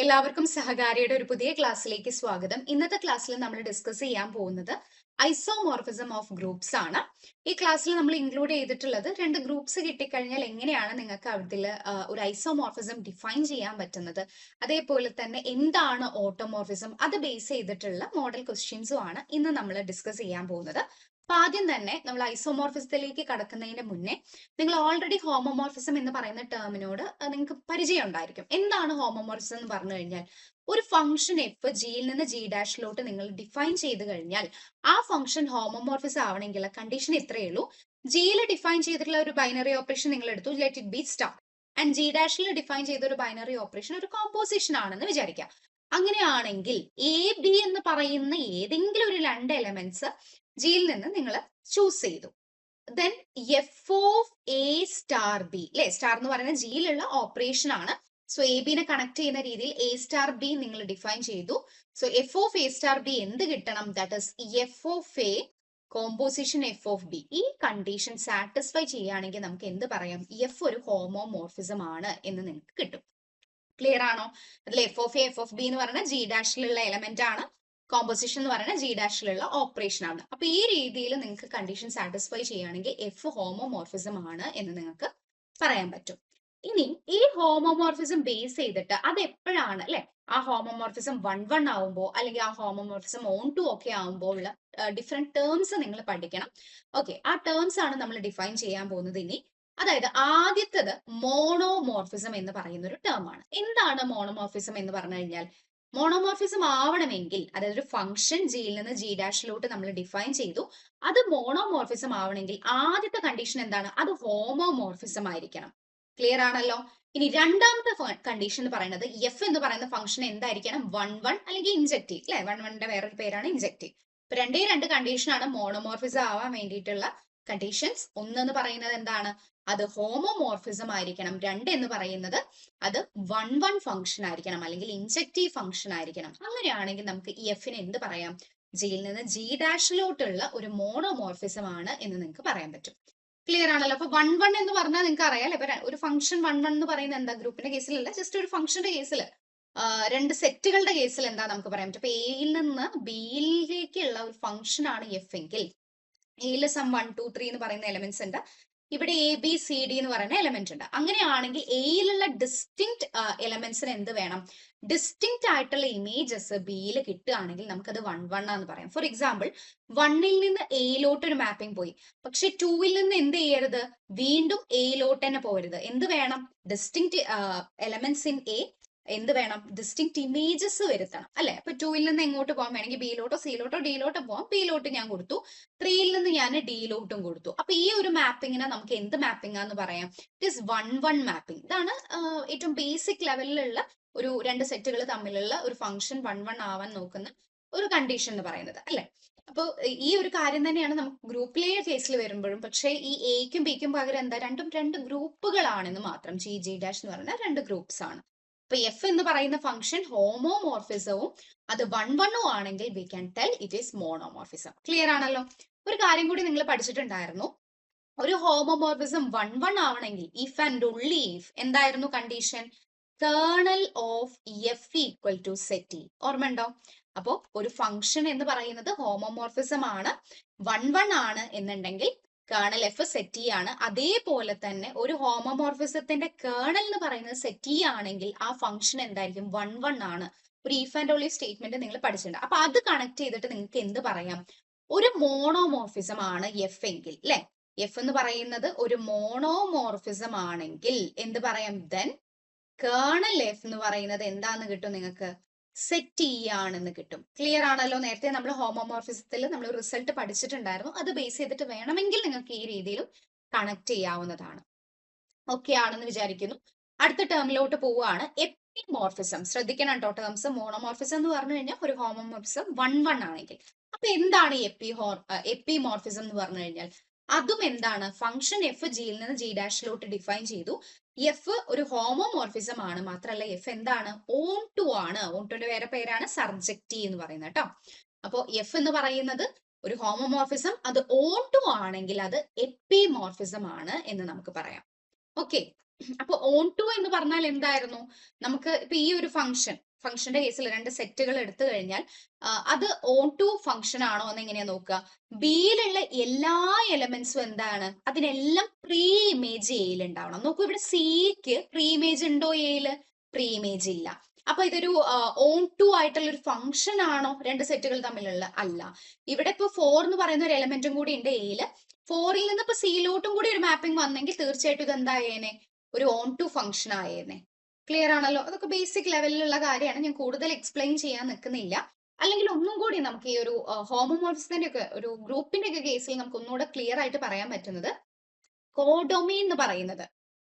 എല്ലാവർക്കും സഹകാരിയുടെ ഒരു പുതിയ ക്ലാസ്സിലേക്ക് സ്വാഗതം. ഇന്നത്തെ ക്ലാസ്സിൽ നമ്മൾ ഡിസ്കസ് ചെയ്യാൻ പോകുന്നത് ഐസോമോർഫിസം ഓഫ് ഗ്രൂപ്പ്സ് ആണ്. ഈ ക്ലാസ്സിൽ നമ്മൾ ഇൻക്ലൂഡ് ചെയ്തിട്ടുള്ളത് രണ്ട് ഗ്രൂപ്പ്സ് കിട്ടിക്കഴിഞ്ഞാൽ എങ്ങനെയാണ് നിങ്ങൾക്ക് അതിൽ ഒരു ഐസോമോർഫിസം ഡിഫൈൻ ചെയ്യാൻ പറ്റുന്നത്, അതേപോലെ തന്നെ എന്താണ് ഓട്ടോമോർഫിസം, അത് ബേസ് ചെയ്തിട്ടുള്ള മോഡൽ ക്വസ്റ്റ്യൻസും ആണ് ഇന്ന് നമ്മൾ ഡിസ്കസ് ചെയ്യാൻ പോകുന്നത്. അപ്പൊ ആദ്യം തന്നെ നമ്മൾ ഐസോമോർഫിസത്തിലേക്ക് കടക്കുന്നതിന് മുന്നേ നിങ്ങൾ ഓൾറെഡി ഹോമോമോർഫിസം എന്ന് പറയുന്ന ടേമിനോട് നിങ്ങൾക്ക് പരിചയം ഉണ്ടായിരിക്കും. എന്താണ് ഹോമോമോർഫിസം എന്ന് പറഞ്ഞു കഴിഞ്ഞാൽ, ഒരു ഫംഗ്ഷൻ എഫ് ജിയിൽ നിന്ന് ജി ഡാഷിലോട്ട് നിങ്ങൾ ഡിഫൈൻ ചെയ്ത് കഴിഞ്ഞാൽ ആ ഫംഗ്ഷൻ ഹോമോമോർഫിസം ആവണമെങ്കിൽ കണ്ടീഷൻ ഇത്രയേ ഉള്ളൂ. ജിയിൽ ഡിഫൈൻ ചെയ്തിട്ടുള്ള ഒരു ബൈനറി ഓപ്പറേഷൻ നിങ്ങൾ എടുത്തു, let it be star, and G ഡാഷിൽ ഡിഫൈൻ ചെയ്ത ഒരു ബൈനറി ഓപ്പറേഷൻ ഒരു കോമ്പോസിഷൻ ആണെന്ന് വിചാരിക്കാം. അങ്ങനെയാണെങ്കിൽ എ ബി എന്ന് പറയുന്ന ഏതെങ്കിലും ഒരു രണ്ട് എലമെന്റ്സ് ജിയിൽ നിന്ന് നിങ്ങൾ ചൂസ് ചെയ്തു. Then F of A star B, അല്ലെ, സ്റ്റാർ എന്ന് പറയുന്നത് ജിയിലുള്ള ഓപ്പറേഷൻ ആണ്. സോ എ ബിനെ കണക്ട് ചെയ്യുന്ന രീതിയിൽ എ സ്റ്റാർ ബി നിങ്ങൾ ഡിഫൈൻ ചെയ്തു. So F of A star B എന്ത് കിട്ടണം? That is F of A composition F of B. ഈ കണ്ടീഷൻ സാറ്റിസ്ഫൈ ചെയ്യുകയാണെങ്കിൽ നമുക്ക് എന്ത് പറയാം? എഫ് ഒരു ഹോമോമോർഫിസം ആണ് എന്ന് നിങ്ങൾക്ക് കിട്ടും. ക്ലിയർ ആണോ? അതിൽ F of A F of B എന്ന് പറയുന്നത് ജി ഡാഷിലുള്ള എലമെന്റ് ആണ്, കോമ്പോസിഷൻ എന്ന് പറയുന്നത് ജി ഡാഷിലുള്ള ഓപ്പറേഷൻ ആണ്. അപ്പൊ ഈ രീതിയിൽ നിങ്ങൾക്ക് കണ്ടീഷൻ സാറ്റിസ്ഫൈ ചെയ്യുകയാണെങ്കിൽ എഫ് ഹോമോമോർഫിസം ആണ് എന്ന് നിങ്ങൾക്ക് പറയാൻ പറ്റും. ഇനി ഈ ഹോമോമോർഫിസം ബേസ് ചെയ്തിട്ട് അത് എപ്പോഴാണ്, അല്ലെ, ആ ഹോമോമോർഫിസം 1-1 ആവുമ്പോ അല്ലെങ്കിൽ ആ ഹോമോമോർഫിസം ഓൺ-ടു ഒക്കെ ആവുമ്പോൾ ഉള്ള ഡിഫറെന്റ് ടേംസ് നിങ്ങൾ പഠിക്കണം. ഓക്കെ, ആ ടേംസ് ആണ് നമ്മൾ ഡിഫൈൻ ചെയ്യാൻ പോകുന്നത് ഇനി. അതായത് ആദ്യത്തത് മോണോമോർഫിസം എന്ന് പറയുന്ന ഒരു ടേം ആണ്. എന്താണ് മോണോമോർഫിസം എന്ന് പറഞ്ഞു കഴിഞ്ഞാൽ, മോണോമോർഫിസം ആവണമെങ്കിൽ, അതായത് ഒരു ഫംഗ്ഷൻ ജിയിൽ നിന്ന് ജി ഡാഷിലോട്ട് നമ്മൾ ഡിഫൈൻ ചെയ്തു, അത് മോണോമോർഫിസം ആവണമെങ്കിൽ ആദ്യത്തെ കണ്ടീഷൻ എന്താണ്? അത് ഹോമോമോർഫിസം ആയിരിക്കണം. ക്ലിയർ ആണല്ലോ? ഇനി രണ്ടാമത്തെ കണ്ടീഷൻ എന്ന് പറയുന്നത് എഫ് എന്ന് പറയുന്ന ഫംഗ്ഷൻ എന്തായിരിക്കണം? 1-1 അല്ലെങ്കിൽ ഇൻജക്റ്റീവ്, അല്ലെ, 1-1ന്റെ വേറൊരു പേരാണ് ഇൻജക്റ്റീവ്. ഇപ്പൊ രണ്ട് കണ്ടീഷൻ ആണ് മോണോമോർഫിസം ആവാൻ വേണ്ടിയിട്ടുള്ള കണ്ടീഷൻസ്. ഒന്ന് പറയുന്നത് എന്താണ്? അത് ഹോമോമോർഫിസം ആയിരിക്കണം. രണ്ട് എന്ന് പറയുന്നത് അത് 1-1 ഫംഗ്ഷൻ ആയിരിക്കണം അല്ലെങ്കിൽ ഇൻജക്റ്റീവ് ഫംഗ്ഷൻ ആയിരിക്കണം. അങ്ങനെയാണെങ്കിൽ നമുക്ക് ഈ എഫിന് എന്ത് പറയാം? ജിയിൽ നിന്ന് ജി ഡാഷിലോട്ടുള്ള ഒരു മോണോമോർഫിസം ആണ് എന്ന് നിങ്ങൾക്ക് പറയാൻ പറ്റും. ക്ലിയർ ആണല്ലോ? അപ്പൊ 1-1 എന്ന് പറഞ്ഞാൽ നിങ്ങൾക്ക് അറിയാം, ഇപ്പൊ ഒരു ഫംഗ്ഷൻ 1-1 എന്ന് പറയുന്നത് എന്താ? ഗ്രൂപ്പിന്റെ കേസിലല്ല, ജസ്റ്റ് ഒരു ഫംഗ്ഷന്റെ കേസിൽ, രണ്ട് സെറ്റുകളുടെ കേസിൽ എന്താ നമുക്ക് പറയാൻ പറ്റും? അപ്പൊ എയിൽ നിന്ന് ബിയിലേക്കുള്ള ഒരു ഫംഗ്ഷൻ ആണ് എഫ് എങ്കിൽ എയിൽ സം 1, 2, 3 എന്ന് പറയുന്ന എലമെന്റ്സ് ഉണ്ട്, ഇവിടെ എ ബി സി ഡി എന്ന് പറയുന്ന എലമെന്റ് ഉണ്ട്. അങ്ങനെയാണെങ്കിൽ എയിലുള്ള ഡിസ്റ്റിങ്ക്ട് എലമെന്റ്സിന് എന്ത് വേണം? ഡിസ്റ്റിങ്ക്ട് ആയിട്ടുള്ള ഇമേജസ് ബിയിൽ കിട്ടുകയാണെങ്കിൽ നമുക്കത് 1-1 ആണെന്ന് പറയാം. ഫോർ എക്സാമ്പിൾ, 1-ൽ നിന്ന് എയിലോട്ട് ഒരു മാപ്പിംഗ് പോയി, പക്ഷെ 2-ൽ നിന്ന് എന്ത് ചെയ്യരുത്? വീണ്ടും എയിലോട്ട് തന്നെ പോകരുത്. എന്ത് വേണം? ഡിസ്റ്റിങ്ക്ട് എലമെന്റ്സ് ഇൻ എ എന്ത് വേണം? ഡിസ്റ്റിങ്ക്ട് ഇമേജസ് വരുത്തണം, അല്ലെ? അപ്പൊ 2-ൽ നിന്ന് എങ്ങോട്ട് പോകാൻ വേണമെങ്കിൽ ബിയിലോട്ടോ സിയിലോട്ടോ ഡിയിലോട്ടോ പോകാം. ബിയിലോട്ട് ഞാൻ കൊടുത്തു, 3-ൽ നിന്ന് ഞാൻ ഡിയിലോട്ടും കൊടുത്തു. അപ്പൊ ഈ ഒരു മാപ്പിങ്ങിനെ നമുക്ക് എന്ത് മാപ്പിംഗ് ആന്ന് പറയാം? It is 1-1 mapping. ഇതാണ് ഏറ്റവും ബേസിക് ലെവലിലുള്ള ഒരു രണ്ട് സെറ്റുകൾ തമ്മിലുള്ള ഒരു ഫംഗ്ഷൻ 1-1 ആവാൻ നോക്കുന്ന ഒരു കണ്ടീഷൻ എന്ന് പറയുന്നത്, അല്ലെ? അപ്പൊ ഈ ഒരു കാര്യം തന്നെയാണ് നമുക്ക് ഗ്രൂപ്പിലെ കേസിൽ വരുമ്പോഴും. പക്ഷേ ഈ എക്കും ബിക്കും പകരം എന്താ? രണ്ടും രണ്ട് ഗ്രൂപ്പുകളാണെന്ന് മാത്രം. ജി ജി ഡാഷ് എന്ന് പറയുന്ന രണ്ട് ഗ്രൂപ്പ്സ് ആണ്. അപ്പൊ എഫ് എന്ന് പറയുന്ന ഫംഗ്ഷൻ ഹോമോമോർഫിസവും അത് 1-1 ആണെങ്കിൽ we can tell it is monomorphism. Clear ആണല്ലോ? ഒരു കാര്യം കൂടി നിങ്ങൾ പഠിച്ചിട്ടുണ്ടായിരുന്നു, ഒരു ഹോമോമോർഫിസം 1-1 ആവണമെങ്കിൽ ഇഫ് ആൻഡ് ഓൺലി ഇഫ് എന്തായിരുന്നു condition? Kernel of F equal to set E. ഓർമ്മയുണ്ടോ? അപ്പോ ഒരു ഫംഗ്ഷൻ എന്ന് പറയുന്നത് ഹോമോമോർഫിസം ആണ്, 1-1 ആണ് എന്നുണ്ടെങ്കിൽ കേർണൽ എഫ് സെറ്റ് ഇ ആണ്. അതേപോലെ തന്നെ ഒരു ഹോമോമോർഫിസത്തിന്റെ കേർണൽ എന്ന് പറയുന്നത് സെറ്റ് ഇ ആണെങ്കിൽ ആ ഫംഗ്ഷൻ എന്തായിരിക്കും? 1-1 ആണ്. ഒരു ഇഫ് ആൻഡ് ഓൺലി സ്റ്റേറ്റ്മെന്റ് നിങ്ങൾ പഠിച്ചിട്ടുണ്ട്. അപ്പൊ അത് കണക്ട് ചെയ്തിട്ട് നിങ്ങൾക്ക് എന്ത് പറയാം? ഒരു മോണോമോർഫിസം ആണ് എഫ് എങ്കിൽ, അല്ലെ, എഫ് എന്ന് പറയുന്നത് ഒരു മോണോമോർഫിസം ആണെങ്കിൽ എന്ത് പറയാം? ദെൻ കേർണൽ എഫ് എന്ന് പറയുന്നത് എന്താന്ന് കിട്ടും നിങ്ങൾക്ക്? സെറ്റ് ഇ ആണെന്ന് കിട്ടും. ക്ലിയർ ആണല്ലോ? നേരത്തെ നമ്മൾ ഹോമോമോർഫിസത്തിൽ നമ്മൾ റിസൾട്ട് പഠിച്ചിട്ടുണ്ടായിരുന്നു. അത് ബേസ് ചെയ്തിട്ട് വേണമെങ്കിൽ നിങ്ങൾക്ക് ഈ രീതിയിലും കണക്ട് ചെയ്യാവുന്നതാണ്. ഓക്കെ ആണെന്ന് വിചാരിക്കുന്നു. അടുത്ത ടേമിലോട്ട് പോവുകയാണ്, എപ്പിമോർഫിസം. ശ്രദ്ധിക്കണം കേട്ടോ ടേംസ്. മോണോമോർഫിസം എന്ന് പറഞ്ഞു കഴിഞ്ഞാൽ ഒരു ഹോമോമോർഫിസം 1-1 ആണെങ്കിൽ. അപ്പൊ എന്താണ് എപ്പിമോർഫിസം എന്ന് പറഞ്ഞു കഴിഞ്ഞാൽ? അതും എന്താണ്? ഫംഗ്ഷൻ എഫ് ജിയിൽ നിന്ന് ജി ഡാഷിലോട്ട് ഡിഫൈൻ ചെയ്തു. എഫ് ഒരു ഹോമോമോർഫിസം ആണ്, മാത്രമല്ല എഫ് എന്താണ്? ഓൺ-ടു ആണ്. ഓൺ-ടുന്റെ വേറെ പേരാണ് സർജക്റ്റീവ് എന്ന് പറയുന്നത് കേട്ടോ. അപ്പോ എഫ് എന്ന് പറയുന്നത് ഒരു ഹോമോമോർഫിസം, അത് ഓൺ-ടു ആണെങ്കിൽ അത് എപ്പിമോർഫിസം ആണ് എന്ന് നമുക്ക് പറയാം. ഓക്കെ, അപ്പൊ ഓൺ-ടു എന്ന് പറഞ്ഞാൽ എന്തായിരുന്നു? നമുക്ക് ഇപ്പൊ ഈ ഒരു ഫംഗ്ഷൻ ഫംഗ്ഷന്റെ കേസിൽ രണ്ട് സെറ്റുകൾ എടുത്തു കഴിഞ്ഞാൽ അത് ഓൺ ടു ഫംഗ്ഷൻ ആണോ എന്ന് എങ്ങനെയാ നോക്കുക? ബിയിലുള്ള എല്ലാ എലമെന്റ്സും എന്താണ്, അതിനെല്ലാം പ്രീ ഇമേജ് എയിൽ ഉണ്ടാവണം. നോക്കൂ, ഇവിടെ സിക്ക് പ്രീ ഇമേജ് ഉണ്ടോ എയില്? പ്രീ ഇമേജ് ഇല്ല. അപ്പൊ ഇതൊരു ഓൺ ടു ആയിട്ടുള്ള ഒരു ഫംഗ്ഷൻ ആണോ രണ്ട് സെറ്റുകൾ തമ്മിലുള്ള? അല്ല. ഇവിടെ ഇപ്പൊ 4 എന്ന് പറയുന്ന ഒരു എലമെന്റും കൂടി ഉണ്ട് എയില്. 4ൽ നിന്ന് ഇപ്പൊ സിയിലോട്ടും കൂടി ഒരു മാപ്പിംഗ് വന്നെങ്കിൽ തീർച്ചയായിട്ടും ഇത് എന്തായേനെ? ഒരു ഓൺ ടു ഫംഗ്ഷൻ ആയേനെ. ക്ലിയർ ആണല്ലോ? അതൊക്കെ ബേസിക് ലെവലിലുള്ള കാര്യമാണ്, ഞാൻ കൂടുതൽ എക്സ്പ്ലെയിൻ ചെയ്യാൻ നിൽക്കുന്നില്ല. അല്ലെങ്കിൽ ഒന്നും കൂടി നമുക്ക് ഈ ഒരു ഹോമോമോർഫിസത്തിന്റെ ഒക്കെ ഒരു ഗ്രൂപ്പിന്റെ ഒക്കെ കേസിൽ നമുക്ക് ഒന്നുകൂടെ ക്ലിയർ ആയിട്ട് പറയാൻ പറ്റുന്നത് കോഡൊമെയിൻ എന്ന് പറയുന്നത്.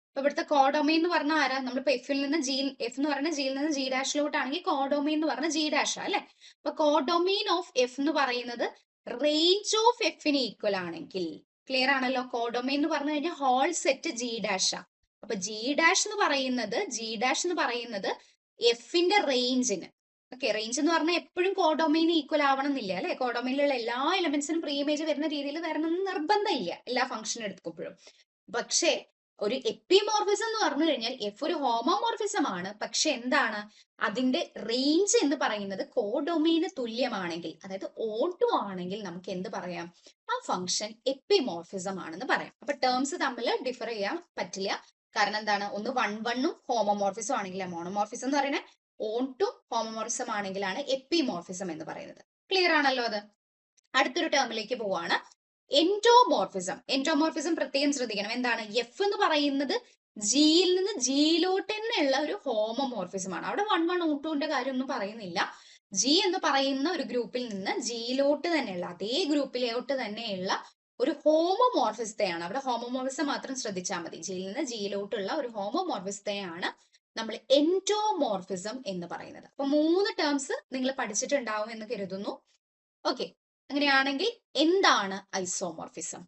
അപ്പൊ ഇവിടുത്തെ കോഡൊമെയിൻ എന്ന് പറഞ്ഞാൽ ആരാ? നമ്മളിപ്പോ എഫിൽ നിന്ന് ജി, എഫ് എന്ന് പറഞ്ഞ ജിയിൽ നിന്ന് ജി ഡാഷിലോട്ടാണെങ്കിൽ കോഡൊമെയിൻ എന്ന് പറഞ്ഞ ജി ഡാഷ് അല്ലെ? അപ്പൊ കോഡൊമെയിൻ ഓഫ് എഫ് എന്ന് പറയുന്നത് റേഞ്ച് ഓഫ് എഫിന് ഈക്വൽ ആണെങ്കിൽ, ക്ലിയർ ആണല്ലോ? കോഡൊമെയിൻ എന്ന് പറഞ്ഞു കഴിഞ്ഞാൽ ഹോൾ സെറ്റ് ജി ഡാഷാ. അപ്പൊ ജി ഡാഷ് എന്ന് പറയുന്നത് എഫിന്റെ റേഞ്ചിന്, ഓക്കെ, റേഞ്ച് എന്ന് പറഞ്ഞാൽ എപ്പോഴും കോഡൊമെയിൻ ഈക്വൽ ആവണം എന്നില്ല അല്ലെ? കോഡൊമെയിലുള്ള എല്ലാ എലമെന്റ്സിനും പ്രീ ഇമേജ് വരുന്ന രീതിയിൽ വരണം എന്ന് നിർബന്ധമില്ല എല്ലാ ഫംഗ്ഷൻ എടുക്കുമ്പോഴും. പക്ഷേ ഒരു എപ്പിമോർഫിസം എന്ന് പറഞ്ഞു കഴിഞ്ഞാൽ എഫ് ഒരു ഹോമോമോർഫിസം ആണ്. പക്ഷെ എന്താണ്, അതിന്റെ റേഞ്ച് എന്ന് പറയുന്നത് കോഡൊമെയിന് തുല്യമാണെങ്കിൽ, അതായത് ഓട്ടോ ആണെങ്കിൽ നമുക്ക് എന്ത് പറയാം? ആ ഫംഗ്ഷൻ എപ്പിമോർഫിസം ആണെന്ന് പറയാം. അപ്പൊ ടേംസ് തമ്മിൽ ഡിഫർ ചെയ്യാൻ പറ്റില്ല. കാരണം എന്താണ്, ഒന്ന് 1-1 ഹോമോമോർഫിസം ആണെങ്കിൽ, മോണോമോർഫിസം എന്ന് പറയുന്നത് ഓൺ ഹോമോമോർഫിസം ആണെങ്കിലാണ് എപ്പിമോർഫിസം എന്ന് പറയുന്നത്. ക്ലിയർ ആണല്ലോ? അത് അടുത്തൊരു ടേമിലേക്ക് പോവാണ്, എൻഡോമോർഫിസം പ്രത്യേകം ശ്രദ്ധിക്കണം. എന്താണ്? എഫ് എന്ന് പറയുന്നത് ജിയിൽ നിന്ന് ജിയിലോട്ട് തന്നെയുള്ള ഒരു ഹോമോമോർഫിസം ആണ്. അവിടെ 1-1 ഊട്ടുവിന്റെ കാര്യം ഒന്നും പറയുന്നില്ല. ജി എന്ന് പറയുന്ന ഒരു ഗ്രൂപ്പിൽ നിന്ന് ജിയിലോട്ട് തന്നെയുള്ള, അതേ ഗ്രൂപ്പിലോട്ട് തന്നെയുള്ള ഒരു ഹോമോമോർഫിസത്തെയാണ്, അവിടെ ഹോമോമോർഫിസം മാത്രം ശ്രദ്ധിച്ചാൽ മതി, ജിയിൽ നിന്ന് ജിയിലോട്ടുള്ള ഒരു ഹോമോമോർഫിസത്തെയാണ് നമ്മൾ എൻഡോമോർഫിസം എന്ന് പറയുന്നത്. അപ്പൊ 3 ടേംസ് നിങ്ങൾ പഠിച്ചിട്ടുണ്ടാവും എന്ന് കരുതുന്നു. ഓക്കെ, അങ്ങനെയാണെങ്കിൽ എന്താണ് ഐസോമോർഫിസം?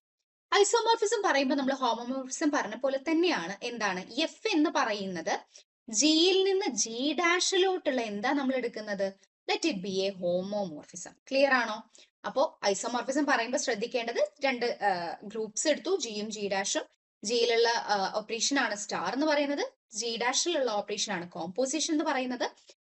ഐസോമോർഫിസം പറയുമ്പോൾ നമ്മൾ ഹോമോമോർഫിസം പറഞ്ഞ പോലെ തന്നെയാണ്. എന്താണ്? എഫ് എന്ന് പറയുന്നത് ജിയിൽ നിന്ന് ജി ഡാഷിലോട്ടുള്ള എന്താ നമ്മൾ എടുക്കുന്നത്? Let it B A homomorphism. Clear ആണോ? അപ്പോ ഐസോമോർഫിസം പറയുമ്പോൾ ശ്രദ്ധിക്കേണ്ടത് രണ്ട് ഗ്രൂപ്പ്സ് എടുത്തു, ജിയും ജി ഡാഷും. ജിയിലുള്ള ഓപ്പറേഷൻ ആണ് സ്റ്റാർ എന്ന് പറയുന്നത്, ജി ഡാഷിലുള്ള ഓപ്പറേഷൻ ആണ് കോമ്പോസിഷൻ എന്ന് പറയുന്നത്.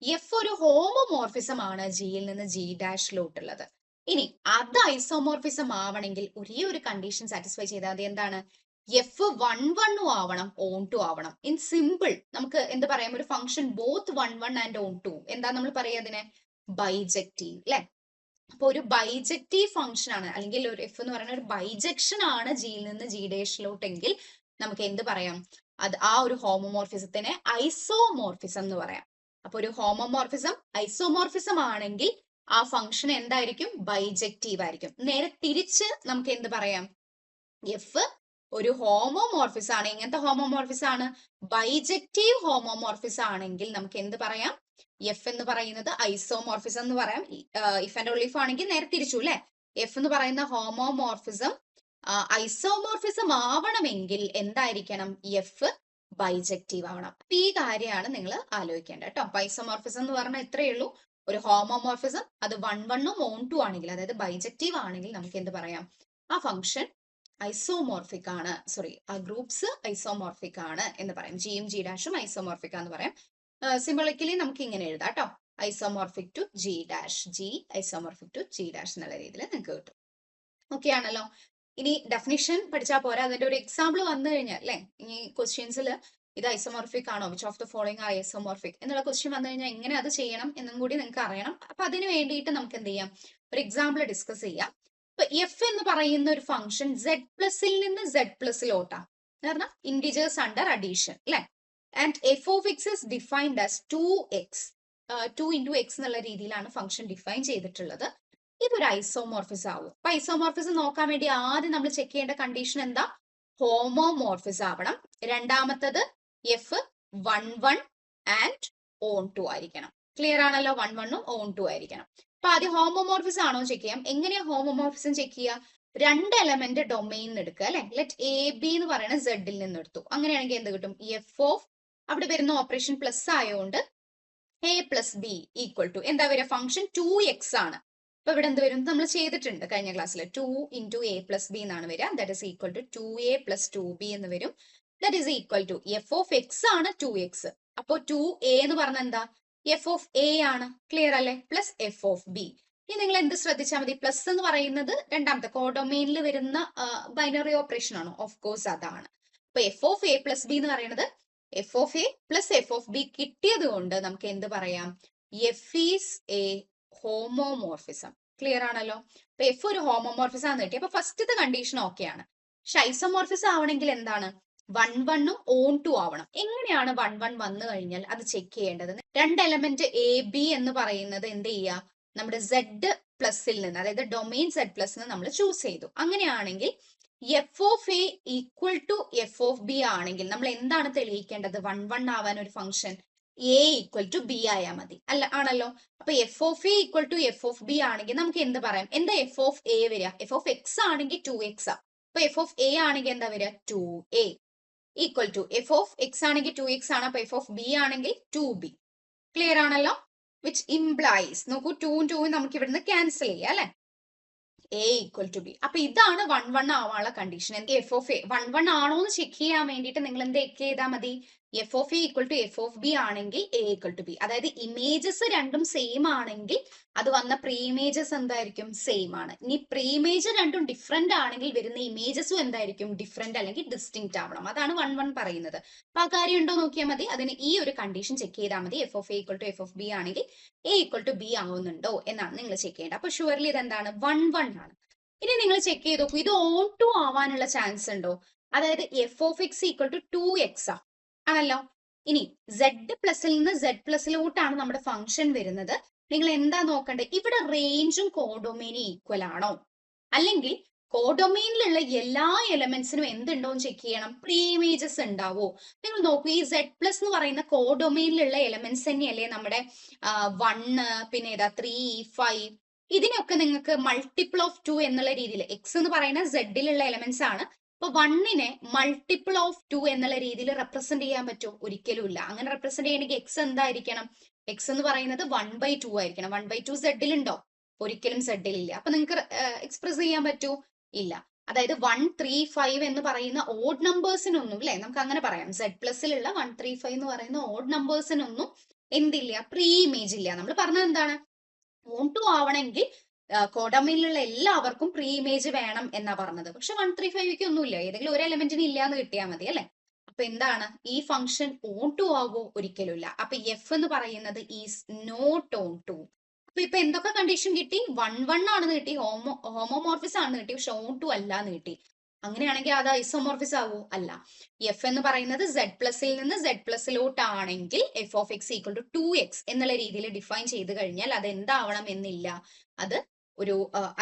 എഫ് ഒരു ഹോമോമോർഫിസം ആണ് ജിയിൽ നിന്ന് ജി ഡാഷിലോട്ടുള്ളത്. ഇനി അത് ഐസോമോർഫിസം ആവണമെങ്കിൽ ഒരേ ഒരു കണ്ടീഷൻ സാറ്റിസ്ഫൈ ചെയ്താൽ മതി. എന്താണ്? എഫ് 1-1 ആവണം, ഓൺ ടു ആവണം. ഇൻ സിമ്പിൾ നമുക്ക് എന്ത് പറയാം? ഒരു function both 1-1 and onto, എന്താ നമ്മൾ പറയുക അതിനെ? ബൈജക്റ്റീവ് അല്ലെ? അപ്പൊ ഒരു ബൈജക്റ്റീവ് ഫംഗ്ഷൻ ആണ്, അല്ലെങ്കിൽ ഒരു എഫ് എന്ന് പറയുന്ന ഒരു ബൈജക്ഷൻ ആണ് ജിയിൽ നിന്ന് ജി ഡാഷിലോട്ടെങ്കിൽ നമുക്ക് എന്ത് പറയാം? അത് ആ ഒരു ഹോമോമോർഫിസത്തിനെ ഐസോമോർഫിസം എന്ന് പറയാം. അപ്പൊ ഒരു ഹോമോമോർഫിസം ഐസോമോർഫിസം ആണെങ്കിൽ ആ ഫംഗ്ഷൻ എന്തായിരിക്കും? ബൈജക്റ്റീവ് ആയിരിക്കും. നേരെ തിരിച്ച് നമുക്ക് എന്ത് പറയാം? എഫ് ഒരു ഹോമോമോർഫിസ് ആണ്. എങ്ങനത്തെ ഹോമോമോർഫിസ് ആണ്? ബൈജക്റ്റീവ് ഹോമോമോർഫിസ് ആണെങ്കിൽ നമുക്ക് എന്ത് പറയാം? എഫ് എന്ന് പറയുന്നത് ഐസോമോർഫിസം എന്ന് പറയാം. ഇഫ് ആൻഡ് ഓൺലി ഇഫ് ആണെങ്കിൽ നേരെ തിരിച്ചു അല്ലെ? എഫ് എന്ന് പറയുന്ന ഹോമോമോർഫിസം ഐസോമോർഫിസം ആവണമെങ്കിൽ എന്തായിരിക്കണം? എഫ് ബൈജക്റ്റീവ് ആവണം. അപ്പൊ ഈ കാര്യമാണ് നിങ്ങൾ ആലോചിക്കേണ്ടത് കേട്ടോ. ഐസോമോർഫിസം എന്ന് പറഞ്ഞാൽ ഇത്രയേ ഉള്ളൂ. ഒരു ഹോമോമോർഫിസം അത് 1-1 ഓൺ ടു ആണെങ്കിൽ, അതായത് ബൈജക്റ്റീവ് ആണെങ്കിൽ നമുക്ക് എന്ത് പറയാം? ആ ഫംഗ്ഷൻ ഐസോമോർഫിക് ആണ്, സോറി, ആ ഗ്രൂപ്പ്സ് ഐസോമോർഫിക് ആണ് എന്ന് പറയാം. ജിയും ജി ഡാഷും ഐസോമോർഫിക് ആന്ന് പറയാം. സിംബോളിക്കലി നമുക്ക് ഇങ്ങനെ എഴുതാം കേട്ടോ, isomorphic to G dash, G isomorphic to G dash എന്നുള്ള രീതിയിൽ നിങ്ങൾക്ക് കിട്ടും. ഓക്കെ ആണല്ലോ? ഇനി ഡെഫിനിഷൻ പഠിച്ചാൽ പോരാ, അതിന്റെ ഒരു എക്സാമ്പിൾ വന്നു കഴിഞ്ഞാൽ അല്ലെ, ഈ ക്വസ്റ്റ്യൻസിൽ ഇത് ഐസോമോർഫിക് ആണോ, which of the following are isomorphic എന്നുള്ള ക്വസ്റ്റ്യൻ വന്നു കഴിഞ്ഞാൽ എങ്ങനെ അത് ചെയ്യണം എന്നും കൂടി നിങ്ങൾക്ക് അറിയണം. അപ്പൊ അതിന് വേണ്ടിയിട്ട് നമുക്ക് എന്ത് ചെയ്യാം? ഒരു എക്സാമ്പിൾ ഡിസ്കസ് ചെയ്യാം. ഇപ്പൊ എഫ് എന്ന് പറയുന്ന ഒരു ഫംഗ്ഷൻ സെഡ് പ്ലസിൽ നിന്ന് സെഡ് പ്ലസിലോട്ടാ, പറഞ്ഞാൽ ഇന്റിജേഴ്സ് അണ്ടർ അഡീഷൻ അല്ലെ? And F of X is defined as 2x, 2 x എന്നുള്ള രീതിയിലാണ് ഫംഗ്ഷൻ ഡിഫൈൻ ചെയ്തിട്ടുള്ളത്. ഇതൊരു ഐസോമോർഫിസ് ആവും. അപ്പൊ ഐസോമോർഫിസ് നോക്കാൻ വേണ്ടി ആദ്യം നമ്മൾ ചെക്ക് ചെയ്യേണ്ട കണ്ടീഷൻ എന്താ? ഹോമോമോർഫിസ് ആവണം. രണ്ടാമത്തത് എഫ് 1-1 ആൻഡ് ഓൺ ടു ആയിരിക്കണം. ക്ലിയർ ആണല്ലോ? 1-1 ഓൺ ടു ആയിരിക്കണം. അപ്പൊ ആദ്യം ഹോമോമോർഫിസ് ആണോ ചെക്ക് ചെയ്യാം. എങ്ങനെയാ ഹോമോമോർഫിസം ചെക്ക് ചെയ്യുക? രണ്ട് എലമെന്റ് ഡൊമെയിൻ എടുക്കുക അല്ലെ? ലെറ്റ് എ ബി എന്ന് പറയുന്ന സെഡിൽ നിന്ന് എടുത്തു. അങ്ങനെയാണെങ്കിൽ എന്ത് കിട്ടും? എഫ് ഓഫ്, അവിടെ വരുന്ന ഓപ്പറേഷൻ പ്ലസ് ആയതുകൊണ്ട് A plus B equal to എന്താ വരിക? ഫംഗ്ഷൻ 2x ആണ്. അപ്പൊ ഇവിടെ എന്ത് വരും? നമ്മൾ ചെയ്തിട്ടുണ്ട് കഴിഞ്ഞ ക്ലാസ്സിൽ, 2 × a + b എന്നാണ് വരിക. That is equal to 2a + 2b എന്ന് വരും. That is equal to F of X ആണ് 2x. അപ്പോ 2a എന്ന് പറഞ്ഞ എന്താ? എഫ് ഓഫ് എ ആണ്. ക്ലിയർ അല്ലേ? Plus F of B. ഇനി നിങ്ങൾ എന്ത് ശ്രദ്ധിച്ചാൽ മതി? പ്ലസ് എന്ന് പറയുന്നത് രണ്ടാമത്തെ കോഡൊമെയിനിൽ വരുന്ന ബൈനറി ഓപ്പറേഷൻ ആണോ? ഓഫ് കോഴ്സ് അതാണ്. അപ്പൊ F of A plus B എന്ന് പറയുന്നത് F of A plus F of B കിട്ടിയത് കൊണ്ട് നമുക്ക് എന്ത് പറയാം? F is A homomorphism. Clear ആണല്ലോ? അപ്പൊ എഫ് ഒരു ഹോമോമോർഫിസം ആണ് കിട്ടി. അപ്പൊ ഫസ്റ്റത്തെ കണ്ടീഷൻ ഓക്കെയാണ്. പക്ഷെ ഐസോമോർഫിസം ആവണമെങ്കിൽ എന്താണ്? 1 1 ഉം ഓൺ 2 ആവണം. എങ്ങനെയാണ് 1 1 വന്നു കഴിഞ്ഞാൽ അത് ചെക്ക് ചെയ്യേണ്ടത്? രണ്ട് എലമെന്റ് എ ബി എന്ന് പറയുന്നത് എന്ത് ചെയ്യുക? നമ്മുടെ സെഡ് പ്ലസിൽ നിന്ന്, അതായത് ഡൊമെയിൻ സെഡ് പ്ലസ് നമ്മൾ ചൂസ് ചെയ്തു. അങ്ങനെയാണെങ്കിൽ F of A equal to F of B ആണെങ്കിൽ നമ്മൾ എന്താണ് തെളിയിക്കേണ്ടത്? 1 1 ആവാൻ ഒരു function A equal to B ആയാൽ മതി. അല്ല ആണല്ലോ? അപ്പൊ F of A equal to F of B ആണെങ്കിൽ നമുക്ക് എന്ത് പറയാം? എന്താ എഫ് ഓഫ് എ വരിക? എഫ് ഓഫ് എക്സ് ആണെങ്കിൽ 2x ആ. അപ്പൊ എഫ് ഓഫ് എ ആണെങ്കിൽ എന്താ വരിക? 2a equal to F of X ആണെങ്കിൽ 2x ആണ്. അപ്പൊ എഫ് ഓഫ് ബി ആണെങ്കിൽ 2b. ക്ലിയർ ആണല്ലോ? വിച്ച് ഇംപ്ലൈസ്, നോക്കൂ, 2 2 നമുക്ക് ഇവിടുന്ന് ക്യാൻസൽ ചെയ്യാം അല്ലെ? A equal to B. അപ്പൊ ഇതാണ് 1 1 ആവാനുള്ള കണ്ടീഷൻ. എനിക്ക് എഫ് ഓഫ് എ 1 1 ആണോ എന്ന് ചെക്ക് ചെയ്യാൻ വേണ്ടിയിട്ട് നിങ്ങൾ എന്ത് ചെയ്താൽ മതി? F of A equal to F of B ആണെങ്കിൽ എ ഈക്വൽ ടു ബി. അതായത് ഇമേജസ് രണ്ടും സെയിം ആണെങ്കിൽ അത് വന്ന പ്രീ ഇമേജസ് എന്തായിരിക്കും? സെയിം ആണ്. ഇനി പ്രീ ഇമേജ് രണ്ടും ഡിഫറെന്റ് ആണെങ്കിൽ വരുന്ന ഇമേജസും എന്തായിരിക്കും? ഡിഫറെന്റ് അല്ലെങ്കിൽ ഡിസ്റ്റിങ്ക്റ്റ് ആവണം. അതാണ് 1 1 പറയുന്നത്. അപ്പൊ ആ കാര്യം ഉണ്ടോ നോക്കിയാൽ മതി. അതിന് ഈ ഒരു കണ്ടീഷൻ ചെക്ക് ചെയ്താൽ മതി. F of A equal to F of B ആണെങ്കിൽ എ ഈക്വൽ ടു ബി ആവുന്നുണ്ടോ എന്നാണ് നിങ്ങൾ ചെക്ക് ചെയ്യേണ്ടത്. അപ്പൊ ഷുവർലി ഇതെന്താണ്? 1 1 ആണ്. ഇനി നിങ്ങൾ ചെക്ക് ചെയ്ത് നോക്കൂ, ഇത് ഓൺ ടു ആവാനുള്ള ചാൻസ് ഉണ്ടോ? അതായത് F of X equal to 2x ആണല്ലോ. ഇനി സെഡ് പ്ലസിൽ നിന്ന് സെഡ് പ്ലസിലോട്ടാണ് നമ്മുടെ ഫംഗ്ഷൻ വരുന്നത്. നിങ്ങൾ എന്താ നോക്കണ്ടേ? ഇവിടെ റേഞ്ചും കോഡൊമെയിനും ഈക്വൽ ആണോ? അല്ലെങ്കിൽ കോഡൊമെയിനിലുള്ള എല്ലാ എലമെന്റ്സിനും എന്തുണ്ടോ എന്ന് ചെക്ക് ചെയ്യണം. പ്രീ ഇമേജസ് ഉണ്ടാവോ? നിങ്ങൾ നോക്കൂ, ഈ സെഡ് പ്ലസ് എന്ന് പറയുന്ന കോഡൊമെയിനിലുള്ള എലമെന്റ്സ് തന്നെയല്ലേ നമ്മുടെ 1, പിന്നെ ഏതാ 3 5, ഇതിനൊക്കെ നിങ്ങൾക്ക് മൾട്ടിപ്പിൾ ഓഫ് 2 എന്നുള്ള രീതിയിൽ, എക്സ് എന്ന് പറയുന്ന സെഡിലുള്ള എലമെന്റ്സ് ആണ്. അപ്പൊ 1നെ മൾട്ടിപ്പിൾ ഓഫ് 2 എന്നുള്ള രീതിയിൽ റെപ്രസെന്റ് ചെയ്യാൻ പറ്റുമോ? ഒരിക്കലും ഇല്ല. അങ്ങനെ റെപ്രസെന്റ് ചെയ്യണമെങ്കിൽ എക്സ് എന്തായിരിക്കണം? എക്സ് എന്ന് പറയുന്നത് 1/2 ആയിരിക്കണം. 1/2 സെഡിലുണ്ടോ? ഒരിക്കലും സെഡിൽ ഇല്ല. അപ്പൊ നിങ്ങൾക്ക് എക്സ്പ്രസ് ചെയ്യാൻ പറ്റൂ? ഇല്ല. അതായത് 1 3 5 എന്ന് പറയുന്ന ഓഡ് നമ്പേഴ്സിനൊന്നും, അല്ലെ, നമുക്ക് അങ്ങനെ പറയാം, സെഡ് പ്ലസിലുള്ള 1 3 5 എന്ന് പറയുന്ന ഓഡ് നമ്പേഴ്സിനൊന്നും എന്തില്ല? പ്രീ ഇമേജ് ഇല്ല. നമ്മൾ പറഞ്ഞത് എന്താണ്? ഓൺ ടു ആവണമെങ്കിൽ കോഡൊമെയിനിലുള്ള എല്ലാവർക്കും പ്രീ ഇമേജ് വേണം എന്നാ പറഞ്ഞത്. പക്ഷെ 1 3 5 ഒന്നുമില്ല. ഏതെങ്കിലും ഒരു എലമെന്റിന് ഇല്ലാന്ന് കിട്ടിയാൽ മതി അല്ലെ? അപ്പൊ എന്താണ് ഈ ഫംഗ്ഷൻ? ഓൺ ടു ആവോ? ഒരിക്കലും ഇല്ല. അപ്പൊ എഫ് എന്ന് പറയുന്നത് ഈസ് നോട്ട് ഓൺ ടു. അപ്പൊ ഇപ്പൊ എന്തൊക്കെ കണ്ടീഷൻ കിട്ടി? 1 1 ആണെന്ന് കിട്ടി, ഹോമോമോർഫിസ് ആണെന്ന് കിട്ടി, പക്ഷെ ഓൺ ടു അല്ലാന്ന് കിട്ടി. അങ്ങനെയാണെങ്കിൽ അത് ഐസോമോർഫിസ് ആവോ? അല്ല. എഫ് എന്ന് പറയുന്നത് സെഡ് പ്ലസിൽ നിന്ന് സെഡ് പ്ലസിലോട്ടാണെങ്കിൽ F of X equal to 2x എന്നുള്ള രീതിയിൽ ഡിഫൈൻ ചെയ്ത് കഴിഞ്ഞാൽ അത് എന്താവണം എന്നില്ല. അത് ഒരു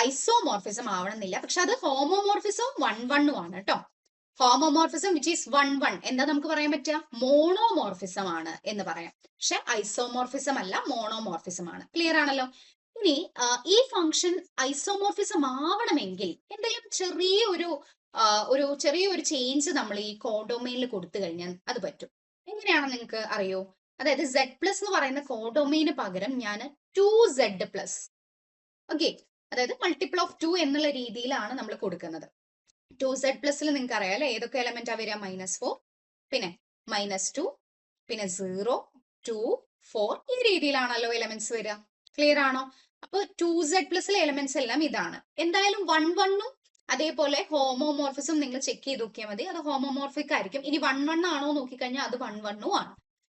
ഐസോമോർഫിസം ആവണം എന്നില്ല. പക്ഷെ അത് ഹോമോമോർഫിസം 1 1 ആണ് കേട്ടോ. ഹോമോമോർഫിസം വിച്ച് ഈസ് 1 1 എന്താ നമുക്ക് പറയാൻ പറ്റുക? മോണോമോർഫിസം ആണ് എന്ന് പറയാം. പക്ഷെ ഐസോമോർഫിസം അല്ല, മോണോമോർഫിസം ആണ്. ക്ലിയർ ആണല്ലോ? ഇനി ഈ ഫംഗ്ഷൻ ഐസോമോർഫിസം ആവണമെങ്കിൽ എന്തെങ്കിലും ചെറിയൊരു ചേഞ്ച് നമ്മൾ ഈ കോഡൊമെയിനിൽ കൊടുത്തു കഴിഞ്ഞാൽ അത് പറ്റും. എങ്ങനെയാണെന്ന് നിങ്ങൾക്ക് അറിയോ? അതായത് സെഡ് പ്ലസ് എന്ന് പറയുന്ന കോഡൊമെയിന് പകരം ഞാൻ 2z+, ഓക്കെ, അതായത് മൾട്ടിപ്പിൾ ഓഫ് 2 എന്നുള്ള രീതിയിലാണ് നമ്മൾ കൊടുക്കുന്നത്. 2z+ൽ നിങ്ങൾക്ക് അറിയാം അല്ലെ, ഏതൊക്കെ എലമെന്റ് വരിക? -4, പിന്നെ -2, പിന്നെ 0 2 4, ഈ രീതിയിലാണല്ലോ എലമെന്റ്സ് വരിക. ക്ലിയർ ആണോ? അപ്പൊ 2z+ലെ എലമെന്റ്സ് എല്ലാം ഇതാണ്. എന്തായാലും 1 1ഉം അതേപോലെ ഹോമോമോർഫിസം നിങ്ങൾ ചെക്ക് ചെയ്ത് നോക്കിയാൽ മതി. അത് ഹോമോമോർഫിക് ആയിരിക്കും. ഇനി 1 1 ആണോ നോക്കിക്കഴിഞ്ഞാൽ അത് 1 1ഉം ആണ്.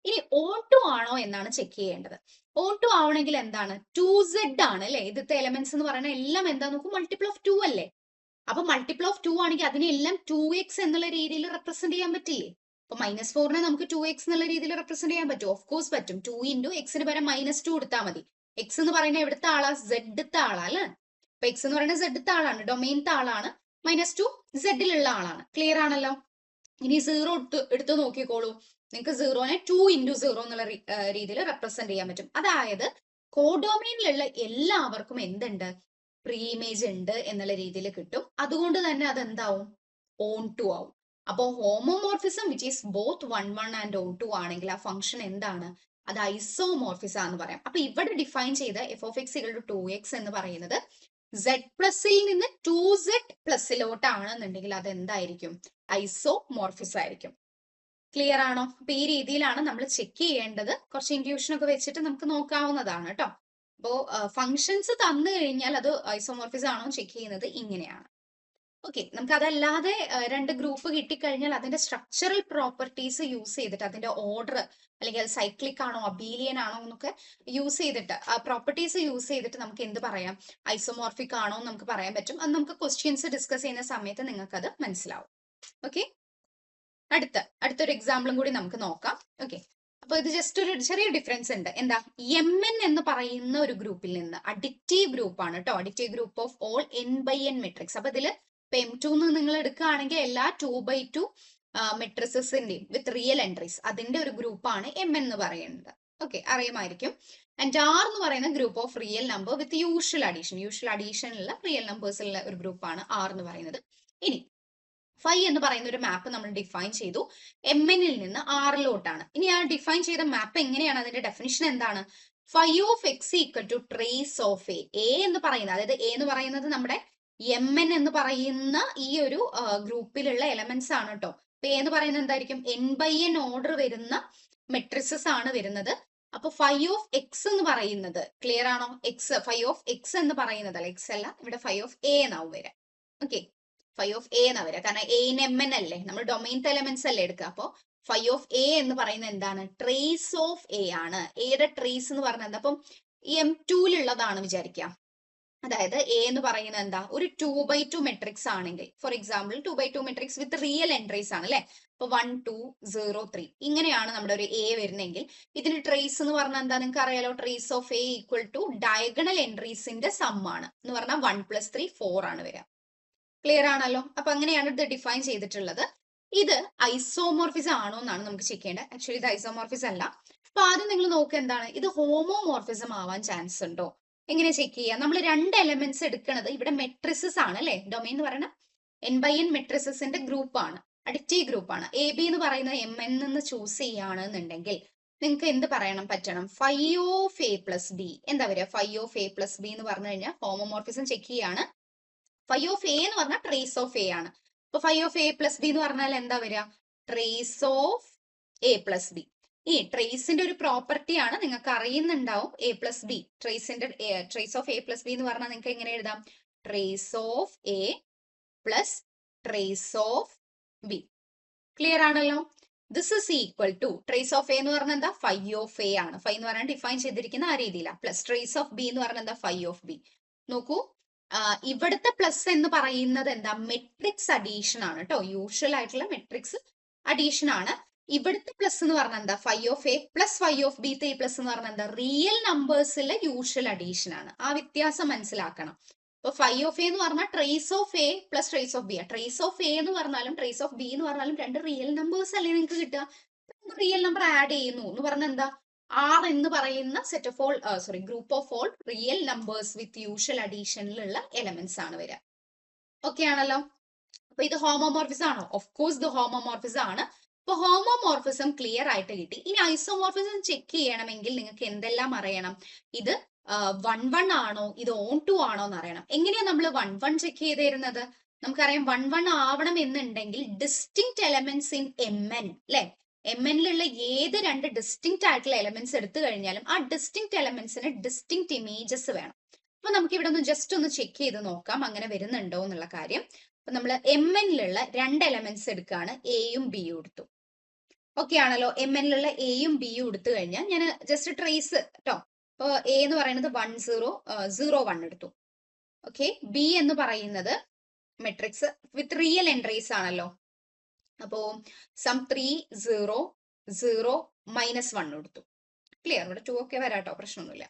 ഇനി ഓൺ ടു ആണോ എന്നാണ് ചെക്ക് ചെയ്യേണ്ടത്. ഓൺ ടു ആവണമെങ്കിൽ എന്താണ്? 2z ആണ് അല്ലെ? ഇതിത്തെ എലമെന്റ്സ് എന്ന് പറയുന്ന എല്ലാം എന്താ നോക്കും? മൾട്ടിപ്പിൾ ഓഫ് 2 അല്ലേ? അപ്പൊ മൾട്ടിപ്പിൾ ഓഫ് 2 ആണെങ്കിൽ അതിനെല്ലാം 2x എന്നുള്ള രീതിയിൽ റെപ്രസെന്റ് ചെയ്യാൻ പറ്റില്ലേ? അപ്പൊ -4നെ നമുക്ക് 2x എന്നുള്ള രീതിയിൽ റെപ്രസെന്റ് ചെയ്യാൻ പറ്റും? ഓഫ് കോഴ്സ് പറ്റും. 2 ഇൻറ്റു എക്സിന് പകരം -2 കൊടുത്താൽ മതി. എക്സ് എന്ന് പറയുന്നത് എവിടുത്തെ ആളാ? സെഡത്തെ ആളാ അല്ലെ? അപ്പൊ എക്സ് എന്ന് പറയുന്നത് സെഡത്തെ ആളാണ്, ഡൊമെയിൻത്തെ ആളാണ്. -2 സെഡിലുള്ള ആളാണ്. ക്ലിയർ ആണല്ലോ? ഇനി 0 എടുത്ത് നോക്കിക്കോളൂ. നിങ്ങൾക്ക് 0നെ 2 ഇൻറ്റു 0 എന്നുള്ള രീതിയിൽ റെപ്രസെന്റ് ചെയ്യാൻ പറ്റും. അതായത് കോഡൊമെയിനിലുള്ള എല്ലാവർക്കും എന്തുണ്ട്? പ്രീ ഇമേജ് ഉണ്ട് എന്നുള്ള രീതിയിൽ കിട്ടും. അതുകൊണ്ട് തന്നെ അത് എന്താവും? ഓൺ ടു ആവും. അപ്പോ homomorphism which is both 1 1 and onto ആണെങ്കിൽ ആ ഫംഗ്ഷൻ എന്താണ്? അത് ഐസോമോർഫിസം എന്ന് പറയാം. അപ്പൊ ഇവിടെ ഡിഫൈൻ ചെയ്ത f of x equal to 2x എന്ന് പറയുന്നത് സെഡ് പ്ലസിൽ നിന്ന് 2z+ലോട്ടാണെന്നുണ്ടെങ്കിൽ അത് എന്തായിരിക്കും? ഐസോമോർഫിസം ആയിരിക്കും. ക്ലിയർ ആണോ? അപ്പൊ ഈ രീതിയിലാണ് നമ്മൾ ചെക്ക് ചെയ്യേണ്ടത്. കുറച്ച് ഇൻട്യൂഷൻ ഒക്കെ വെച്ചിട്ട് നമുക്ക് നോക്കാവുന്നതാണ് കേട്ടോ. അപ്പോ ഫങ്ഷൻസ് തന്നു കഴിഞ്ഞാൽ അത് ഐസോമോർഫിസം ആണോ ചെക്ക് ചെയ്യുന്നത് ഇങ്ങനെയാണ്. ഓക്കെ, നമുക്ക് അതല്ലാതെ രണ്ട് ഗ്രൂപ്പ് കിട്ടിക്കഴിഞ്ഞാൽ അതിന്റെ സ്ട്രക്ചറൽ പ്രോപ്പർട്ടീസ് യൂസ് ചെയ്തിട്ട് അതിന്റെ ഓർഡർ അല്ലെങ്കിൽ അത് സൈക്ലിക് ആണോ അബീലിയൻ ആണോ എന്നൊക്കെ യൂസ് ചെയ്തിട്ട് ആ പ്രോപ്പർട്ടീസ് യൂസ് ചെയ്തിട്ട് നമുക്ക് എന്ത് പറയാം, ഐസോമോർഫിക് ആണോ എന്ന് നമുക്ക് പറയാൻ പറ്റും. അത് നമുക്ക് ക്വസ്റ്റ്യൻസ് ഡിസ്കസ് ചെയ്യുന്ന സമയത്ത് നിങ്ങൾക്ക് അത് മനസ്സിലാവും. ഓക്കെ, അടുത്തൊരു എക്സാമ്പിളും കൂടി നമുക്ക് നോക്കാം. ഓക്കെ, അപ്പൊ ഇത് ജസ്റ്റ് ഒരു ചെറിയ ഡിഫറൻസ് ഉണ്ട്. എന്താ, എം എൻ എന്ന് പറയുന്ന ഒരു ഗ്രൂപ്പിൽ നിന്ന് അഡിക്റ്റീവ് ഗ്രൂപ്പ് ആണ് കേട്ടോ, അഡിക്റ്റീവ് group of all n by n matrix. അപ്പൊ ഇതില് M2 നിങ്ങൾ എടുക്കുകയാണെങ്കിൽ എല്ലാ 2/2 മെട്രിസസിന്റെയും വിത്ത് റിയൽ എൻട്രീസ് അതിന്റെ ഒരു ഗ്രൂപ്പാണ് എം എന്ന് പറയുന്നത്. ഓക്കെ, അറിയുമായിരിക്കും. ആൻഡ് ആർ എന്ന് പറയുന്ന group of real number with usual അഡീഷനുള്ള റിയൽ നമ്പേഴ്സിലുള്ള ഒരു ഗ്രൂപ്പാണ് ആർ എന്ന് പറയുന്നത്. ഇനി ഫൈ എന്ന് പറയുന്ന ഒരു മാപ്പ് നമ്മൾ ഡിഫൈൻ ചെയ്തു, എം എന്നിൽ നിന്ന് ആറിലോട്ടാണ്. ഇനി ആ ഡിഫൈൻ ചെയ്ത മാപ്പ് എങ്ങനെയാണ്, അതിന്റെ ഡെഫിനിഷൻ എന്താണ്? Phi of X equal to trace of A എന്ന് പറയുന്നത്, അതായത് എ എന്ന് പറയുന്നത് നമ്മുടെ എം എൻ എന്ന് പറയുന്ന ഈ ഒരു ഗ്രൂപ്പിലുള്ള എലമെന്റ്സ് ആണ് കേട്ടോ. അപ്പൊ എ എന്ന് പറയുന്നത് എന്തായിരിക്കും, എൻ ബൈ എൻ ഓർഡർ വരുന്ന മെട്രിസസ് ആണ് വരുന്നത്. അപ്പൊ ഫൈ ഓഫ് എക്സ് എന്ന് പറയുന്നത്, ക്ലിയർ ആണോ? എക്സ്, ഫൈ ഓഫ് എക്സ് എന്ന് പറയുന്നത് അല്ല, എക്സ് അല്ല, ഇവിടെ ഫൈ ഓഫ് എ എന്നാവും വരാം. ഓക്കെ, ഫൈ ഓഫ് എ എന്നാ വരാം, കാരണം എ ഇൻ എം എൻ അല്ലേ, നമ്മൾ ഡൊമൈൻ എലമെന്റ്സ് അല്ലേ എടുക്കുക. അപ്പൊ ഫൈ ഓഫ് എ എന്ന് പറയുന്നത് എന്താണ്, ട്രേസ് ഓഫ് എ ആണ്. എയുടെ ട്രേസ് എന്ന് പറഞ്ഞത് എന്താ, അപ്പം M2 വിചാരിക്കാം. അതായത് എ എന്ന് പറയുന്നത് എന്താ, ഒരു 2/2 മെട്രിക്സ് ആണെങ്കിൽ, for example 2/2 matrix with real entries ആണ് അല്ലെ. അപ്പൊ 1 2 0 3 ഇങ്ങനെയാണ് നമ്മുടെ ഒരു എ വരുന്നെങ്കിൽ ഇതിന് ട്രേസ് എന്ന് പറഞ്ഞാൽ എന്താ, നിങ്ങൾക്ക് അറിയാലോ, trace of A equal to diagonal എൻട്രീസിന്റെ സം ആണ് എന്ന് പറഞ്ഞാൽ 1 + 3 4 ആണ് വരിക. ക്ലിയർ ആണല്ലോ? അപ്പൊ അങ്ങനെയാണ് ഇത് ഡിഫൈൻ ചെയ്തിട്ടുള്ളത്. ഇത് ഐസോമോർഫിസം ആണോ എന്നാണ് നമുക്ക് ചെക്ക് ചെയ്യേണ്ടത്. ആക്ച്വലി ഇത് ഐസോമോർഫിസം അല്ല. അപ്പൊ ആദ്യം നിങ്ങൾ നോക്കുക എന്താണ്, ഇത് ഹോമോമോർഫിസം ആവാൻ ചാൻസ് ഉണ്ടോ? എങ്ങനെ ചെക്ക് ചെയ്യാം? നമ്മൾ രണ്ട് എലമെന്റ്സ് എടുക്കുന്നത് ഇവിടെ മെട്രിസസ് ആണ് അല്ലെ, ഡൊമൈൻ എന്ന് പറയുന്ന എൻ ബൈ എൻ മെട്രിസസിന്റെ ഗ്രൂപ്പ് ആണ്, അഡിക്റ്റീവ് ഗ്രൂപ്പ് ആണ്. എ ബി എന്ന് പറയുന്നത് എം എൻ നിന്ന് ചൂസ് ചെയ്യുകയാണെന്നുണ്ടെങ്കിൽ നിങ്ങൾക്ക് എന്ത് പറയണം പറ്റണം, phi of A plus B എന്താ വരിക, phi of A plus B എന്ന് പറഞ്ഞു കഴിഞ്ഞാൽ ഹോമോമോർഫിസം ചെക്ക് ചെയ്യാണ്. ഫൈ ഓഫ് എ എന്ന് പറഞ്ഞാൽ ട്രേസ് ഓഫ് എ ആണ്. അപ്പൊ phi of A plus B എന്ന് പറഞ്ഞാൽ എന്താ വരിക, trace of A plus B. ഈ ട്രേസിന്റെ ഒരു പ്രോപ്പർട്ടി ആണ്, നിങ്ങൾക്ക് അറിയുന്നുണ്ടാവും, A plus B. Trace of A plus B എന്ന് പറഞ്ഞാൽ നിങ്ങൾക്ക് എങ്ങനെ എഴുതാം, trace of A plus trace of B. Clear ആണല്ലോ? This is equal to trace of A എന്ന് പറഞ്ഞാൽ എന്താ, ഫൈ ഓഫ് എ ആണ്. ഫൈ എന്ന് പറഞ്ഞാൽ ഡിഫൈൻ ചെയ്തിരിക്കുന്ന ആ രീതിയിലാണ്. പ്ലസ് ട്രേസ് ഓഫ് ബി എന്ന് പറഞ്ഞാൽ എന്താ, ഫൈ ഓഫ് ബി. നോക്കൂ, ഇവിടുത്തെ പ്ലസ് എന്ന് പറയുന്നത് എന്താ, മെട്രിക്സ് അഡീഷൻ ആണ് കേട്ടോ, യൂഷ്വൽ ആയിട്ടുള്ള മെട്രിക്സ് അഡീഷൻ ആണ്. ഇവിടുത്തെ പ്ലസ് എന്ന് പറഞ്ഞാൽ എന്താ, phi of A plus phi of B plus എന്ന് പറഞ്ഞാൽ എന്താ, റിയൽ നമ്പേഴ്സിലെ യൂഷ്വൽ അഡീഷൻ ആണ്. ആ വ്യത്യാസം മനസ്സിലാക്കണം. അപ്പൊ ഫൈ ഓഫ് എ എന്ന് പറഞ്ഞാൽ trace of A plus trace of B. Trace of A എന്ന് പറഞ്ഞാലും ട്രേസ് ഓഫ് ബി എന്ന് പറഞ്ഞാലും രണ്ട് റിയൽ നമ്പേഴ്സ് അല്ലേ നിങ്ങൾക്ക് കിട്ടുക. റിയൽ നമ്പർ ആഡ് ചെയ്യുന്നു എന്ന് പറഞ്ഞാൽ എന്താ, ആർ എന്ന് പറയുന്ന set of all group of all real numbers with usual അഡീഷനിലുള്ള എലമെന്റ്സ് ആണ് വരിക. ഓക്കെ ആണല്ലോ? അപ്പൊ ഇത് ഹോമോമോർഫിസം ആണോ? ഓഫ് കോഴ്സ് ഇത് ഹോമോമോർഫിസം ആണ്. അപ്പൊ ഹോമോമോർഫിസം ക്ലിയർ ആയിട്ട് കിട്ടി. ഇനി ഐസോമോർഫിസം ചെക്ക് ചെയ്യണമെങ്കിൽ നിങ്ങൾക്ക് എന്തെല്ലാം അറിയണം, ഇത് 1 1 ആണോ, ഇത് ഓൺ 2 ആണോ എന്ന് അറിയണം. എങ്ങനെയാ നമ്മൾ 1 1 ചെക്ക് ചെയ്ത് തരുന്നത്? നമുക്കറിയാം 1 1 ആവണം എന്നുണ്ടെങ്കിൽ distinct elements in M N അല്ലെ, എം എന്നിലുള്ള ഏത് രണ്ട് ഡിസ്റ്റിങ്ക്ട് ആയിട്ടുള്ള എലമെന്റ്സ് എടുത്തു കഴിഞ്ഞാലും ആ ഡിസ്റ്റിങ്ക്ട് എലമെന്റ്സിന് ഡിസ്റ്റിങ്ക്ട് ഇമേജസ് വേണം. അപ്പൊ നമുക്ക് ഇവിടെ ഒന്ന് ജസ്റ്റ് ഒന്ന് ചെക്ക് ചെയ്ത് നോക്കാം അങ്ങനെ വരുന്നുണ്ടോ എന്നുള്ള കാര്യം. അപ്പൊ നമ്മൾ എം എന്നിലുള്ള രണ്ട് എലമെന്റ്സ് എടുക്കുകയാണ്, എയും ബിയും എടുത്തു. ഓക്കെ ആണല്ലോ? എം എന്നിലുള്ള എയും ബിയും എടുത്തു കഴിഞ്ഞാൽ ഞാൻ ജസ്റ്റ് ട്രേസ് കേട്ടോ. അപ്പൊ എ എന്ന് പറയുന്നത് 1 0 0 1 എടുത്തു. ഓക്കെ, ബി എന്ന് പറയുന്നത് മെട്രിക്സ് വിത്ത് റിയൽ എൻട്രീസ് ആണല്ലോ. അപ്പോ സം 3 0 0 -1 എടുത്തു. ക്ലിയർ? ഇവിടെ 2 ഒക്കെ വരാട്ടോ, പ്രശ്നമൊന്നുമില്ല.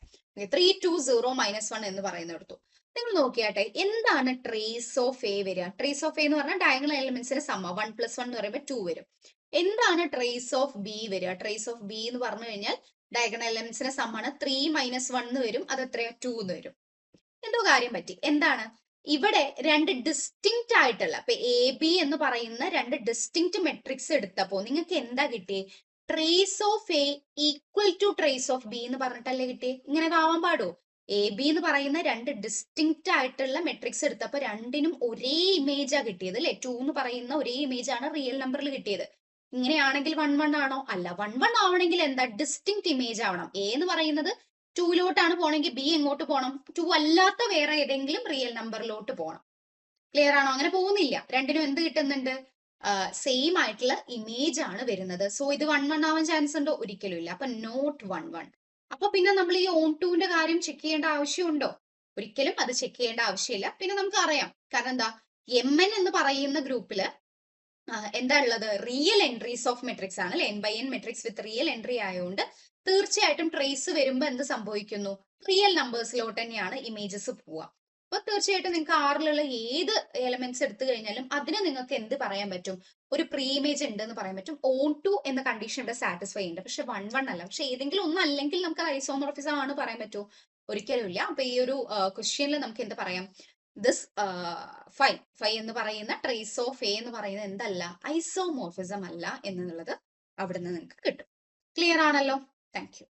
3 2 0 -1 എന്ന് പറയുന്നത് എടുത്തു. നിങ്ങൾ നോക്കിയാട്ടെ, എന്താണ് ട്രേസ് ഓഫ് എ വരിക? ട്രേസ് ഓഫ് എ എന്ന് പറഞ്ഞാൽ ഡയഗണൽ എലിമെന്റ്സിന്റെ സമ്മ 1 + 1 എന്ന് പറയുമ്പോൾ 2 വരും. എന്താണ് ട്രേസ് ഓഫ് ബി വരിക? ട്രേസ് ഓഫ് ബി എന്ന് പറഞ്ഞു കഴിഞ്ഞാൽ ഡയഗണൽ എലിമെന്റ്സിന്റെ സമ്മാണ് 3 - 1 എന്ന് വരും. അത് എത്രയാ? 2 എന്ന് വരും. എന്തോ കാര്യം പറ്റി. എന്താണ് ഇവിടെ രണ്ട് ഡിസ്റ്റിങ്ക്ട് ആയിട്ടുള്ള, ഇപ്പൊ എ ബി എന്ന് പറയുന്ന രണ്ട് ഡിസ്റ്റിങ്ക്ട് മെട്രിക്സ് എടുത്തപ്പോ നിങ്ങൾക്ക് എന്താ കിട്ടിയേ? Trace of A equal to trace of B എന്ന് പറഞ്ഞിട്ടല്ലേ കിട്ടിയേ? ഇങ്ങനെ ആവാൻ പാടോ? എ ബി എന്ന് പറയുന്ന രണ്ട് ഡിസ്റ്റിങ്ക്ട് ആയിട്ടുള്ള മെട്രിക്സ് എടുത്തപ്പോ രണ്ടിനും ഒരേ ഇമേജാ കിട്ടിയത് അല്ലെ. 2 എന്ന് പറയുന്ന ഒരേ ഇമേജ് ആണ് റിയൽ നമ്പറിൽ കിട്ടിയത്. ഇങ്ങനെയാണെങ്കിൽ 1 1 ആണോ? അല്ല. 1 1 ആവണമെങ്കിൽ എന്താ? ഡിസ്റ്റിങ്ക്റ്റ് ഇമേജ് ആവണം. എ എന്ന് പറയുന്നത് 2 പോണെങ്കിൽ ബി എങ്ങോട്ട് പോകണം? 2 അല്ലാത്ത വേറെ ഏതെങ്കിലും റിയൽ നമ്പറിലോട്ട് പോകണം. ക്ലിയർ ആണോ? അങ്ങനെ പോകുന്നില്ല. രണ്ടിനും എന്ത് കിട്ടുന്നുണ്ട്? സെയിം ആയിട്ടുള്ള ഇമേജ് ആണ് വരുന്നത്. സോ ഇത് 1 1 ആവാൻ ചാൻസ് ഉണ്ടോ? ഒരിക്കലും ഇല്ല. അപ്പൊ നോട്ട് 1 1. അപ്പൊ പിന്നെ നമ്മൾ ഈ ഓൺ ടുവിന്റെ കാര്യം ചെക്ക് ചെയ്യേണ്ട ആവശ്യമുണ്ടോ? ഒരിക്കലും അത് ചെക്ക് ചെയ്യേണ്ട ആവശ്യമില്ല. പിന്നെ നമുക്ക് അറിയാം. കാരണം എന്താ? MN എന്ന് പറയുന്ന ഗ്രൂപ്പില് എന്താ ഉള്ളത്? റിയൽ എൻട്രീസ് ഓഫ് മെട്രിക്സ് ആണ് അല്ലെ? N/N മെട്രിക്സ് വിത്ത് റിയൽ എൻട്രി ആയതുകൊണ്ട് തീർച്ചയായിട്ടും ട്രേസ് വരുമ്പോ എന്ത് സംഭവിക്കുന്നു? റിയൽ നമ്പേഴ്സിലോട്ട് തന്നെയാണ് ഇമേജസ് പോവുക. അപ്പൊ തീർച്ചയായിട്ടും നിങ്ങൾക്ക് ആറിലുള്ള ഏത് എലമെന്റ്സ് എടുത്തു കഴിഞ്ഞാലും അതിന് നിങ്ങൾക്ക് എന്ത് പറയാൻ പറ്റും? ഒരു പ്രീ ഇമേജ് ഉണ്ട് എന്ന് പറയാൻ പറ്റും. ഓൺ ടു എന്ന കണ്ടീഷൻ ഇവിടെ സാറ്റിസ്ഫൈ ഉണ്ട്. പക്ഷെ 1 1 അല്ല. പക്ഷെ ഏതെങ്കിലും ഒന്നും അല്ലെങ്കിൽ നമുക്ക് ഐസോമോർഫിസം ആണ് പറയാൻ പറ്റുമോ? ഒരിക്കലും ഇല്ല. അപ്പൊ ഈ ഒരു ക്വസ്റ്റ്യനിൽ നമുക്ക് എന്ത് പറയാം? ദിസ് ഫൈ എന്ന് പറയുന്ന ട്രേസ് ഓഫ് എ എന്ന് പറയുന്നത് എന്തല്ല? ഐസോമോർഫിസം അല്ല എന്നുള്ളത് അവിടുന്ന് നിങ്ങൾക്ക് കിട്ടും. ക്ലിയർ ആണല്ലോ? Thank you.